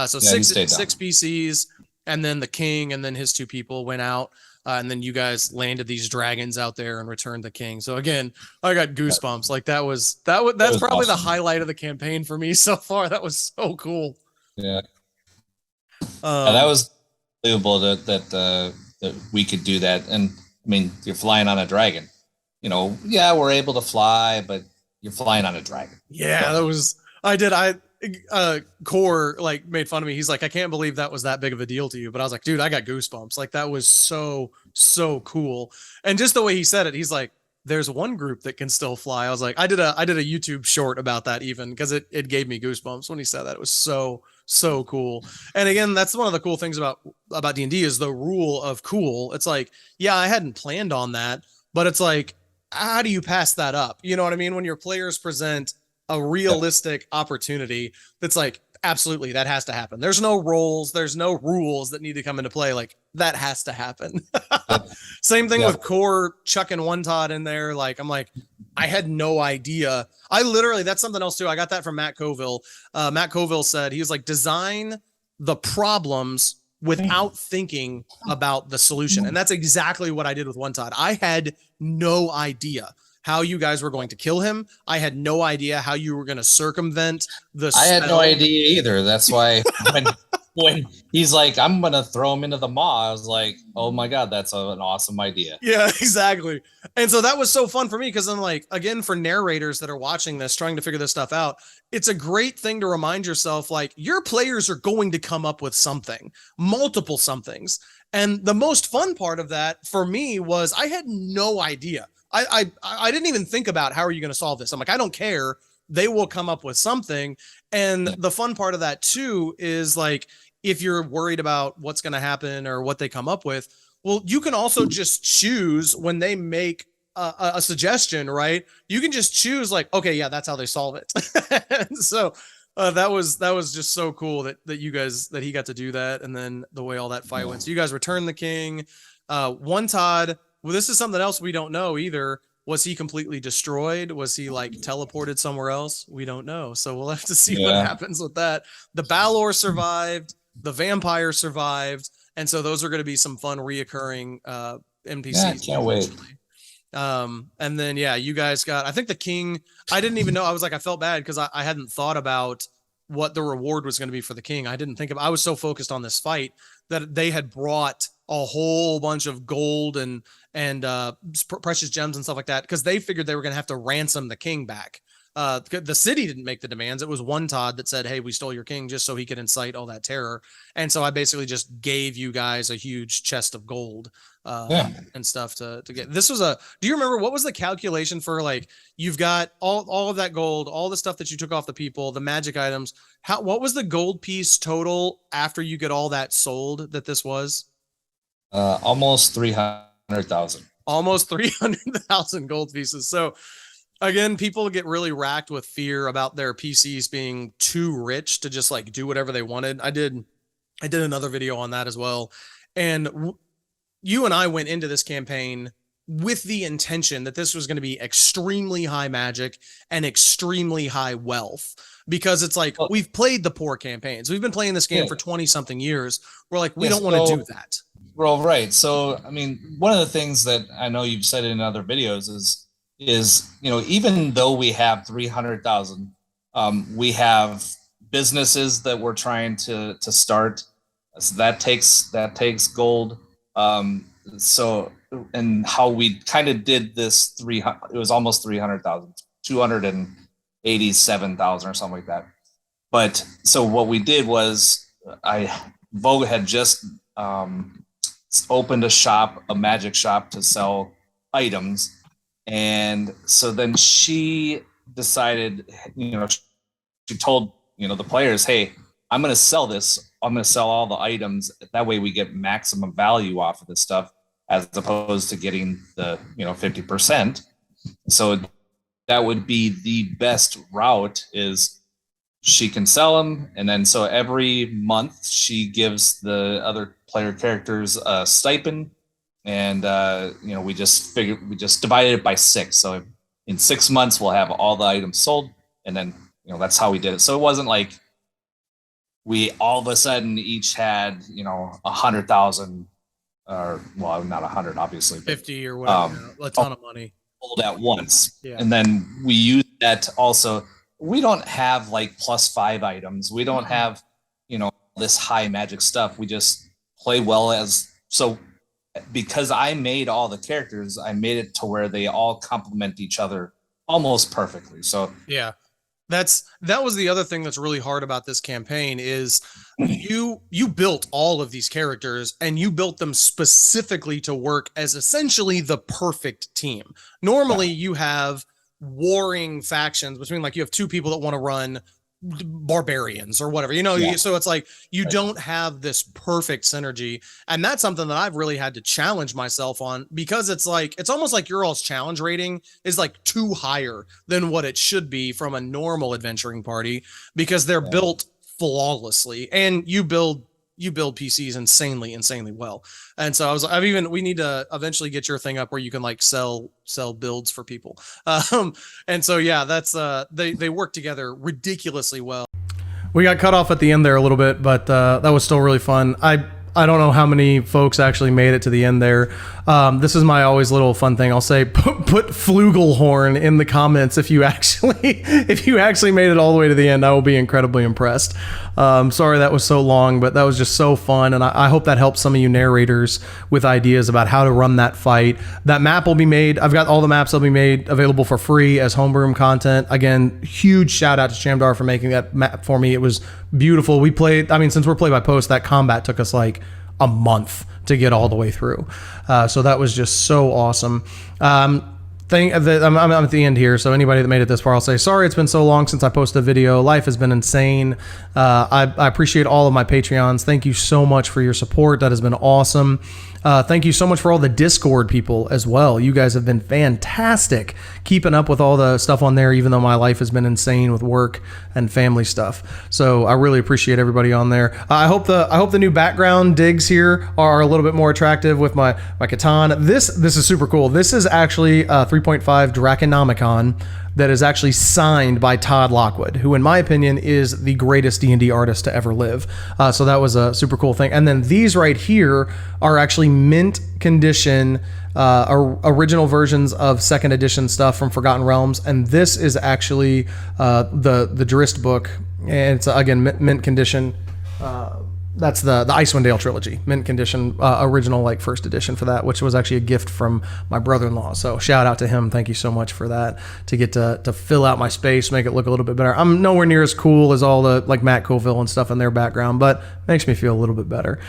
So six PCs, and then the king, and then his 2 people went out. And then you guys landed these dragons out there and returned the king. So again, I got goosebumps. Like that's probably awesome. The highlight of the campaign for me so far. That was so cool. Yeah. That was unbelievable that we could do that. And I mean, you're flying on a dragon. You know, yeah, we're able to fly, but you're flying on a dragon. Yeah, that was. Core like made fun of me. He's like, I can't believe that was that big of a deal to you. But I was like, dude, I got goosebumps. Like that was so cool. And just the way he said it, he's like, there's one group that can still fly. I was like, I did a YouTube short about that even, because it gave me goosebumps when he said that. It was so cool. And again, that's one of the cool things about D&D is the rule of cool. It's like, yeah, I hadn't planned on that, but it's like, how do you pass that up? You know what I mean? When your players present a realistic opportunity that's like, absolutely, that has to happen. There's no roles, there's no rules that need to come into play. Like that has to happen. Same thing with Core chucking One Todd in there. Like, I'm like, I had no idea. I literally, that's something else too. I got that from Matt Coville. Matt Coville said, he was like, design the problems without thinking about the solution. And that's exactly what I did with One Todd. I had no idea how you guys were going to kill him. I had no idea how you were going to circumvent the spell. I had no idea either. That's why when he's like, I'm going to throw him into the maw, I was like, oh my God, that's an awesome idea. Yeah, exactly. And so that was so fun for me, because I'm like, again, for narrators that are watching this, trying to figure this stuff out, it's a great thing to remind yourself, like, your players are going to come up with something, multiple somethings. And the most fun part of that for me was I had no idea. I didn't even think about how are you going to solve this. I'm like, I don't care. They will come up with something. And the fun part of that too is like, if you're worried about what's going to happen or what they come up with, well, you can also just choose when they make a suggestion, right? You can just choose like, okay, yeah, that's how they solve it. So that was just so cool that he got to do that. And then the way all that fight went. So you guys returned the king. One Todd. Well, this is something else we don't know either. Was he completely destroyed? Was he like teleported somewhere else? We don't know. So we'll have to see what happens with that. The Balor survived. The vampire survived. And so those are going to be some fun reoccurring NPCs. Yeah, can't wait. And then, yeah, you guys got, I think the king, I didn't even know. I was like, I felt bad because I hadn't thought about what the reward was going to be for the king. I didn't think I was so focused on this fight that they had brought a whole bunch of gold and precious gems and stuff like that, because they figured they were going to have to ransom the king back. The city didn't make the demands. It was One Todd that said, hey, we stole your king, just so he could incite all that terror. And so I basically just gave you guys a huge chest of gold and stuff to get. This was do you remember what was the calculation for, like, you've got all of that gold, all the stuff that you took off the people, the magic items. What was the gold piece total after you get all that sold that this was? Almost 300,000. Almost 300,000 gold pieces. So again, people get really racked with fear about their PCs being too rich to just like do whatever they wanted. I did another video on that as well. And you and I went into this campaign with the intention that this was going to be extremely high magic and extremely high wealth, because it's like, we've played the poor campaigns. We've been playing this game for 20 something years. We're like, we don't want to do that. Well, right. So, I mean, one of the things that I know you've said in other videos is, you know, even though we have 300,000, we have businesses that we're trying to start. So that takes gold. So, and how we kind of did this, it was almost 300,000, 287,000 or something like that. But so what we did was Vogue had just opened a magic shop to sell items. And so then she decided, you know, she told, you know, the players, hey, I'm going to sell this. I'm going to sell all the items. That way we get maximum value off of this stuff, as opposed to getting the, you know, 50%. So that would be the best route, is she can sell them, and then so every month she gives the other player characters a stipend, and we just divided it by 6. So in 6 months we'll have all the items sold, and then that's how we did it. So it wasn't like we all of a sudden each had 100,000, or well, not 100, obviously, but 50 or whatever, a ton of money at once. Yeah. And then we use that also. We don't have like +5 items. We don't have, this high magic stuff. We just play well because I made all the characters, I made it to where they all complement each other almost perfectly. So yeah, that was the other thing that's really hard about this campaign is you built all of these characters, and you built them specifically to work as essentially the perfect team. Normally you have warring factions between, like, you have 2 people that want to run barbarians or whatever, so it's like you don't have this perfect synergy, and that's something that I've really had to challenge myself on, because it's almost like your all's challenge rating is like too higher than what it should be from a normal adventuring party, because they're built flawlessly, and you build PCs insanely well. And so we need to eventually get your thing up where you can like sell builds for people. And so, yeah, that's, they work together ridiculously well. We got cut off at the end there a little bit, but, that was still really fun. I don't know how many folks actually made it to the end there. This is my always little fun thing. I'll say, put Flugelhorn in the comments if you actually made it all the way to the end. I will be incredibly impressed. Sorry that was so long, but that was just so fun, and I hope that helps some of you narrators with ideas about how to run that fight. That map will be made. I've got all the maps that'll be made available for free as homebrew content. Again, huge shout out to Chamdar for making that map for me. It was beautiful. Since we're play by post, that combat took us like a month to get all the way through. So that was just so awesome. I'm at the end here, so anybody that made it this far, I'll say sorry it's been so long since I posted a video. Life has been insane. I appreciate all of my Patreons. Thank you so much for your support. That has been awesome. Thank you so much for all the Discord people as well. You guys have been fantastic keeping up with all the stuff on there, even though my life has been insane with work and family stuff. So I really appreciate everybody on there. I hope the new background digs here are a little bit more attractive with my Catan. This is super cool. This is actually 3.5 Draconomicon that is actually signed by Todd Lockwood, who in my opinion is the greatest D&D artist to ever live. So that was a super cool thing. And then these right here are actually mint condition original versions of 2nd edition stuff from Forgotten Realms, and this is actually the Drist book, and it's again mint condition. That's the Icewind Dale trilogy, mint condition, original, like 1st edition for that, which was actually a gift from my brother-in-law. So shout out to him. Thank you so much for that, to get to fill out my space, make it look a little bit better. I'm nowhere near as cool as all the like Matt Colville and stuff in their background, but makes me feel a little bit better.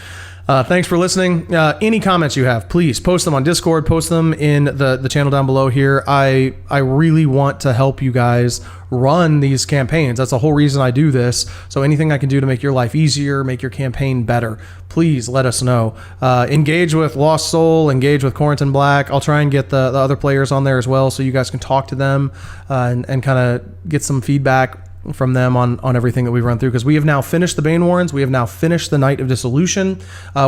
Thanks for listening. Any comments you have, please post them on Discord, post them in the channel down below here. I really want to help you guys run these campaigns. That's the whole reason I do this. So anything I can do to make your life easier, make your campaign better, please let us know. Engage with Lost Soul, engage with Quarantine Black. I'll try and get the other players on there as well, so you guys can talk to them and kind of get some feedback from them on everything that we've run through, because we have now finished the Bane Warrens. We have now finished the Night of Dissolution.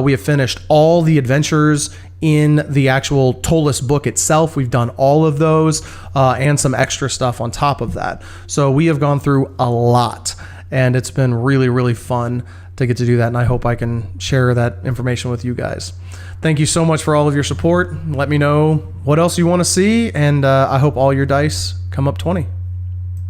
We have finished all the adventures in the actual Ptolus book itself. We've done all of those and some extra stuff on top of that. So we have gone through a lot, and it's been really, really fun to get to do that, and I hope I can share that information with you guys. Thank you so much for all of your support. Let me know what else you want to see, and I hope all your dice come up 20.